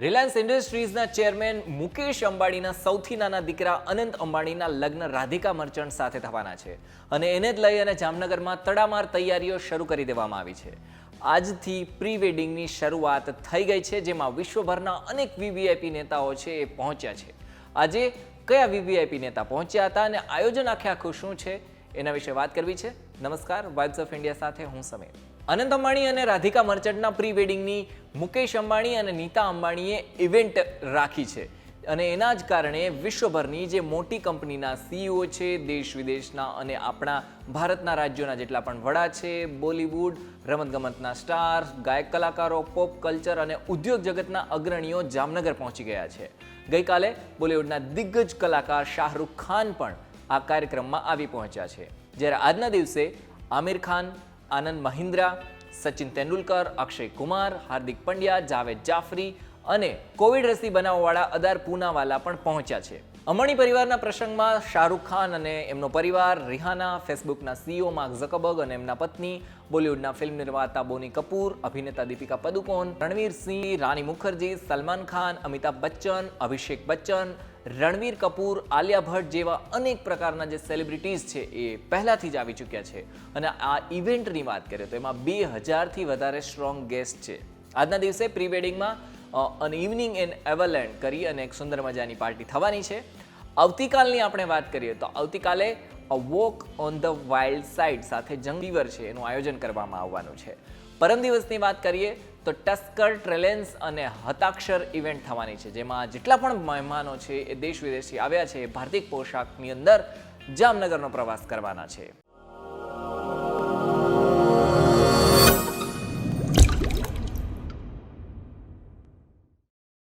Reliance ઇન્ડસ્ટ્રીઝના chairman Mukesh અંબાણીના સૌથી નાના દીકરા અનંત અંબાણીના લગ્ન રાધિકા મર્ચન્ટ સાથે થવાના છે અને એને જ લઈ અને જામનગરમાં તડામાર તૈયારીઓ શરૂ કરી દેવામાં આવી છે. આજથી પ્રી વેડિંગની શરૂઆત થઈ ગઈ છે, જેમાં વિશ્વભરના અનેક વીવીઆઈપી નેતાઓ છે એ પહોંચ્યા છે. આજે કયા વીવીઆઈપી નેતા પહોંચ્યા હતા અને આયોજન આખું શું છે એના વિશે વાત કરવી છે. નમસ્કાર, વાઇબ્સ ઓફ ઇન્ડિયા સાથે હું સમીર. અનંત અંબાણી અને રાધિકા મર્ચન્ટના પ્રી વેડિંગની મુકેશ અંબાણી અને નીતા અંબાણીએ ઇવેન્ટ રાખી છે અને એના જ કારણે વિશ્વભરની જે મોટી કંપનીના સીઈઓ છે, દેશ વિદેશના અને આપણા ભારતના રાજ્યોના જેટલા પણ વડા છે, બોલિવૂડ, રમતગમતના સ્ટાર, ગાયક કલાકારો, પોપ કલ્ચર અને ઉદ્યોગ જગતના અગ્રણીઓ જામનગર પહોંચી ગયા છે. ગઈકાલે બોલિવૂડના દિગ્ગજ કલાકાર શાહરૂખ ખાન પણ આ કાર્યક્રમમાં આવી પહોંચ્યા છે, જ્યારે આજના દિવસે આમિર ખાન, આનંદ મહિન્દ્રા, સચિન તેંડુલકર, અક્ષય કુમાર, હાર્દિક પંડ્યા, જાવેદ જાફરી અને કોવિડ રસી બનાવવાવાળા અદાર પૂનાવાલા પણ પહોંચ્યા છે. અંબાણી પરિવારના પ્રસંગમાં શાહરૂખ ખાન અને એમનો પરિવાર, રિહાના, ફેસબુકના સીઈઓ માર્ક ઝકરબર્ગ અને એમના પત્ની, બોલિવૂડના ફિલ્મ નિર્માતા બોની કપૂર, અભિનેતા દીપિકા પદુકોણ, રણવીર સિંહ, રાની મુખર્જી, સલમાન ખાન, અમિતાભ બચ્ચન, અભિષેક બચ્ચન, રણવીર કપૂર, આલિયા ભટ્ટ જેવા અનેક પ્રકારના જે સેલિબ્રિટીઝ છે એ પહેલાથી જ આવી ચૂક્યા છે. અને આ ઇવેન્ટની વાત કરીએ તો એમાં 2000થી વધારે સ્ટ્રોંગ ગેસ્ટ છે. આજના દિવસે પ્રી વેડિંગમાં અન ઇવનિંગ ઇન એવરલેન્ડ કરી અને એક સુંદર મજાની પાર્ટી થવાની છે. આવતીકાલની આપણે વાત કરીએ તો આવતીકાલે a walk on the wild side સાથે જંગલીવર છે એનું આયોજન કરવામાં આવવાનું છે. પરમ દિવસની વાત કરીએ તો ટસ્કર, ટ્રેલેન્સ અને હતાક્ષર ઇવેન્ટ થવાની છે, જેમાં જેટલા પણ મહેમાનો છે એ દેશ વિદેશથી આવ્યા છે એ ભારતીય પોશાકની અંદર જામનગરનો પ્રવાસ કરવાના છે.